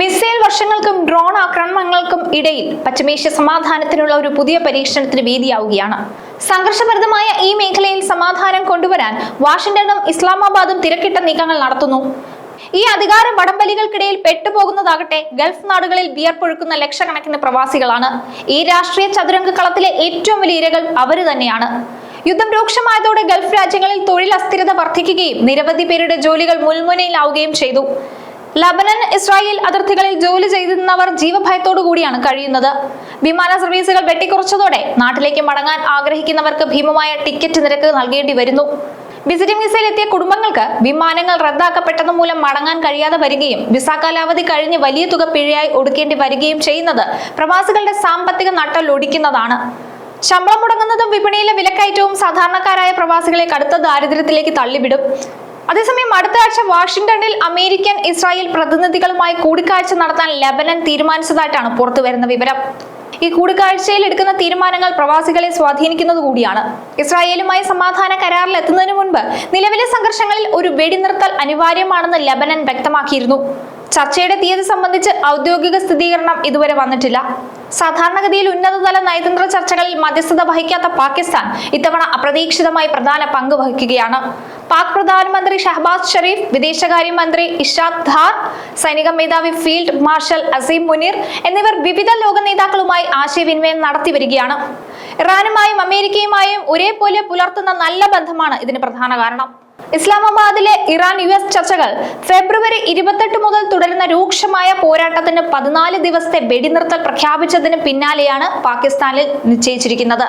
Missile വർഷങ്ങൾക്കും drone ആക്രമണങ്ങൾക്കും ഇടയിൽ പശ്ചിമേഷ്യ സമാധാനത്തിനുള്ള ഒരു പുതിയ പരീക്ഷണത്തിന് വേദിയാവുകയാണ്. സംഘർഷഭരിതമായ ഈ മേഖലയിൽ സമാധാനം കൊണ്ടുവരാൻ വാഷിംഗ്ടണും ഇസ്ലാമാബാദും തിരക്കിട്ട നീക്കങ്ങൾ നടത്തുന്നു. ഈ അധികാര വടംവലികൾക്കിടയിൽ പെട്ടുപോകുന്നതാകട്ടെ ഗൾഫ് നാടുകളിൽ വിയർപ്പൊഴുക്കുന്ന ലക്ഷക്കണക്കിന് പ്രവാസികളാണ്. ഈ രാഷ്ട്രീയ ചതുരംഗ കളത്തിലെ ഏറ്റവും വലിയ ഇരകൾ അവര് തന്നെയാണ്. യുദ്ധം രൂക്ഷമായതോടെ ഗൾഫ് രാജ്യങ്ങളിൽ തൊഴിൽ അസ്ഥിരത വർദ്ധിക്കുകയും നിരവധി പേരുടെ ജോലികൾ മുൾമുനയിലാവുകയും ചെയ്തു. ലബനൻ, ഇസ്രായേൽ അതിർത്തികളിൽ ജോലി ചെയ്തിരുന്നവർ ജീവഭയത്തോടു കൂടിയാണ് കഴിയുന്നത്. വിമാന സർവീസുകൾ വെട്ടിക്കുറച്ചതോടെ നാട്ടിലേക്ക് മടങ്ങാൻ ആഗ്രഹിക്കുന്നവർക്ക് ഭീമമായ ടിക്കറ്റ് നിരക്ക് നൽകേണ്ടി വരുന്നു. വിസിറ്റിംഗ് വിസയിൽ എത്തിയ കുടുംബങ്ങൾക്ക് വിമാനങ്ങൾ റദ്ദാക്കപ്പെട്ടത് മൂലം മടങ്ങാൻ കഴിയാതെ വരികയും വിസ കാലാവധി കഴിഞ്ഞ് വലിയ തുക പിഴയായി ഒടുക്കേണ്ടി വരികയും ചെയ്യുന്നത് പ്രവാസികളുടെ സാമ്പത്തിക നട്ടലൊടിക്കുന്നതാണ്. ശമ്പളം മുടങ്ങുന്നതും വിപണിയിലെ വിലക്കയറ്റവും സാധാരണക്കാരായ പ്രവാസികളെ കടുത്ത ദാരിദ്ര്യത്തിലേക്ക് തള്ളിവിടും. അതേസമയം അടുത്ത ആഴ്ച വാഷിംഗ്ടണിൽ അമേരിക്കൻ, ഇസ്രായേൽ പ്രതിനിധികളുമായി കൂടിക്കാഴ്ച നടത്താൻ ലെബനൻ തീരുമാനിച്ചതായിട്ടാണ് പുറത്തുവരുന്ന വിവരം. ഈ കൂടിക്കാഴ്ചയിൽ എടുക്കുന്ന തീരുമാനങ്ങൾ പ്രവാസികളെ സ്വാധീനിക്കുന്നത് കൂടിയാണ്. ഇസ്രായേലുമായി സമാധാന കരാറിൽ എത്തുന്നതിന് മുൻപ് നിലവിലെ സംഘർഷങ്ങളിൽ ഒരു വെടിനിർത്തൽ അനിവാര്യമാണെന്ന് ലെബനൻ വ്യക്തമാക്കിയിരുന്നു. ചർച്ചയുടെ തീയതി സംബന്ധിച്ച് ഔദ്യോഗിക സ്ഥിരീകരണം ഇതുവരെ വന്നിട്ടില്ല. സാധാരണഗതിയിൽ ഉന്നതതല നയതന്ത്ര ചർച്ചകളിൽ മധ്യസ്ഥത വഹിക്കാത്ത പാകിസ്ഥാൻ ഇത്തവണ അപ്രതീക്ഷിതമായി പ്രധാന പങ്ക് വഹിക്കുകയാണ്. പാക് പ്രധാനമന്ത്രി ഷഹബാസ് ഷെരീഫ്, വിദേശകാര്യമന്ത്രി ഇഷാദ് ധാർ, സൈനിക മേധാവി ഫീൽഡ് മാർഷൽ അസീം മുനീർ എന്നിവർ വിവിധ ലോക നേതാക്കളുമായി ആശയവിനിമയം നടത്തി വരികയാണ്. ഇറാനുമായും അമേരിക്കയുമായും ഒരേപോലെ പുലർത്തുന്ന നല്ല ബന്ധമാണ് ഇതിന് പ്രധാന കാരണം. ഇസ്ലാമാബാദിലെ ഇറാൻ-US ചർച്ചകൾ ഫെബ്രുവരി 28 മുതൽ തുടരുന്ന രൂക്ഷമായ പോരാട്ടത്തിന് 14 ദിവസത്തെ വെടിനിർത്തൽ പ്രഖ്യാപിച്ചതിന് പിന്നാലെയാണ് പാകിസ്ഥാനിൽ നിശ്ചയിച്ചിരിക്കുന്നത്.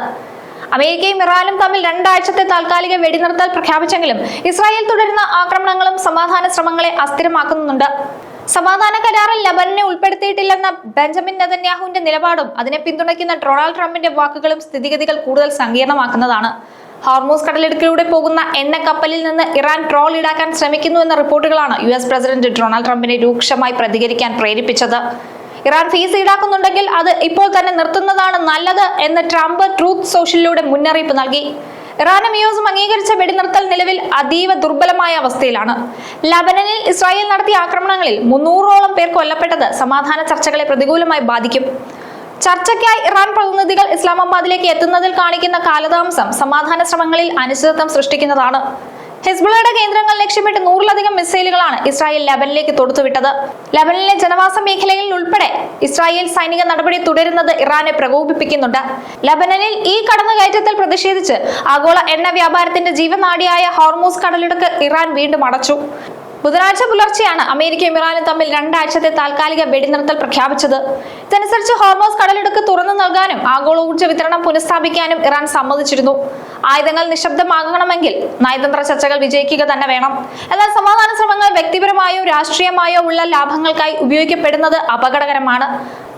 അമേരിക്കയും ഇറാനും തമ്മിൽ 2 ആഴ്ചത്തെ താൽക്കാലിക വെടിനിർത്തൽ പ്രഖ്യാപിച്ചെങ്കിലും ഇസ്രായേൽ തുടരുന്ന ആക്രമണങ്ങളും സമാധാന ശ്രമങ്ങളെ അസ്ഥിരമാക്കുന്നുണ്ട്. സമാധാന കരാറിൽ ലബനനെ ഉൾപ്പെടുത്തിയിട്ടില്ലെന്ന ബെഞ്ചമിൻ നെതന്യാഹുവിന്റെ നിലപാടും അതിനെ പിന്തുണയ്ക്കുന്ന ഡൊണാൾഡ് ട്രംപിന്റെ വാക്കുകളും സ്ഥിതിഗതികൾ കൂടുതൽ സങ്കീർണമാക്കുന്നതാണ്. ഹോർമൂസ് കടലിടുക്കിലൂടെ പോകുന്ന എണ്ണക്കപ്പലിൽ നിന്ന് ഇറാൻ ട്രോൾ ഈടാക്കാൻ ശ്രമിക്കുന്നു എന്ന റിപ്പോർട്ടുകളാണ് US പ്രസിഡന്റ് ഡൊണാൾഡ് ട്രംപിനെ രൂക്ഷമായി പ്രതികരിക്കാൻ പ്രേരിപ്പിച്ചത്. ഇറാൻ ഫീസ് ഈടാക്കുന്നുണ്ടെങ്കിൽ അത് ഇപ്പോൾ തന്നെ നിർത്തുന്നതാണ് നല്ലത് എന്ന് ട്രംപ് ട്രൂത്ത് സോഷ്യലിലൂടെ മുന്നറിയിപ്പ് നൽകി. ഇറാനും US അംഗീകരിച്ച വെടിനിർത്തൽ നിലവിൽ അതീവ ദുർബലമായ അവസ്ഥയിലാണ്. ലബനനിൽ ഇസ്രായേൽ നടത്തിയ ആക്രമണങ്ങളിൽ 300ഓളം പേർ കൊല്ലപ്പെട്ടത് സമാധാന ചർച്ചകളെ പ്രതികൂലമായി ബാധിക്കും. ചർച്ചയ്ക്കായി ഇറാൻ പ്രതിനിധികൾ ഇസ്ലാമാബാദിലേക്ക് എത്തുന്നതിൽ കാണിക്കുന്ന കാലതാമസം സമാധാന ശ്രമങ്ങളിൽ അനിശ്ചിതത്വം സൃഷ്ടിക്കുന്നതാണ്. ഹിസ്ബുള്ളയുടെ കേന്ദ്രങ്ങൾ ലക്ഷ്യമിട്ട് 100ലധികം മിസൈലുകളാണ് ഇസ്രായേൽ ലബനനിലേക്ക് തൊടുത്തുവിട്ടത്. ലബനനിലെ ജനവാസ മേഖലകളിൽ ഉൾപ്പെടെ ഇസ്രായേൽ സൈനിക നടപടി തുടരുന്നത് ഇറാനെ പ്രകോപിപ്പിക്കുന്നുണ്ട്. ലബനനിൽ ഈ കടന്നുകയറ്റത്തിൽ പ്രതിഷേധിച്ച് ആഗോള എണ്ണ വ്യാപാരത്തിന്റെ ജീവനാഡിയായ ഹോർമൂസ് കടലിടുക്ക് ഇറാൻ വീണ്ടും അടച്ചു. ബുധനാഴ്ച പുലർച്ചെയാണ് അമേരിക്കയും ഇറാനും തമ്മിൽ 2 ആഴ്ചത്തെ താൽക്കാലിക വെടിനിർത്തൽ പ്രഖ്യാപിച്ചത്. ഇതനുസരിച്ച് ഹോർമൂസ് കടലിടുക്ക് തുറന്നു നൽകാനും ആഗോള ഊർജ്ജ വിതരണം പുനഃസ്ഥാപിക്കാനും ഇറാൻ സമ്മതിച്ചിരുന്നു. ആയുധങ്ങൾ നിശബ്ദമാകണമെങ്കിൽ നയതന്ത്ര ചർച്ചകൾ വിജയിക്കുക തന്നെ വേണം. എന്നാൽ സമാധാന ശ്രമങ്ങൾ വ്യക്തിപരമായോ രാഷ്ട്രീയമായോ ഉള്ള ലാഭങ്ങൾക്കായി ഉപയോഗിക്കപ്പെടുന്നത് അപകടകരമാണ്.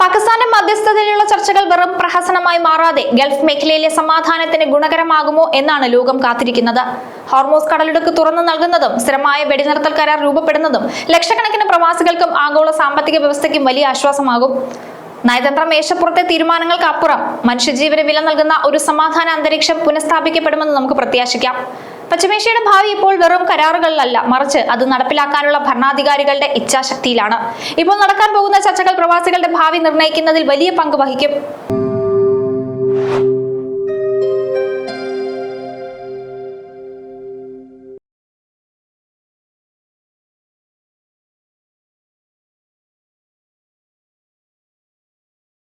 പാകിസ്ഥാന്റെ മധ്യസ്ഥതയിലുള്ള ചർച്ചകൾ വെറും പ്രഹസനമായി മാറാതെ ഗൾഫ് മേഖലയിലെ സമാധാനത്തിന് ഗുണകരമാകുമോ എന്നാണ് ലോകം കാത്തിരിക്കുന്നത്. ഹോർമൂസ് കടലിടുക്ക് തുറന്നു നൽകുന്നതും സ്ഥിരമായ വെടിനിർത്തൽ കരാർ രൂപപ്പെടുന്നതും ലക്ഷക്കണക്കിന് പ്രവാസികൾക്കും ആഗോള സാമ്പത്തിക വ്യവസ്ഥയ്ക്കും വലിയ ആശ്വാസമാകും. നയതന്ത്ര മേശപ്പുറത്തെ തീരുമാനങ്ങൾക്ക് അപ്പുറം മനുഷ്യജീവന് വില നൽകുന്ന ഒരു സമാധാന അന്തരീക്ഷം പുനഃസ്ഥാപിക്കപ്പെടുമെന്ന് നമുക്ക് പ്രത്യാശിക്കാം. പശ്ചിമേഷ്യയുടെ ഭാവി ഇപ്പോൾ വെറും കരാറുകളിലല്ല, മറിച്ച് അത് നടപ്പിലാക്കാനുള്ള ഭരണാധികാരികളുടെ ഇച്ഛാശക്തിയിലാണ്. ഇപ്പോൾ നടക്കാൻ പോകുന്ന ചർച്ചകൾ പ്രവാസികളുടെ ഭാവി നിർണ്ണയിക്കുന്നതിൽ വലിയ പങ്ക് വഹിക്കും.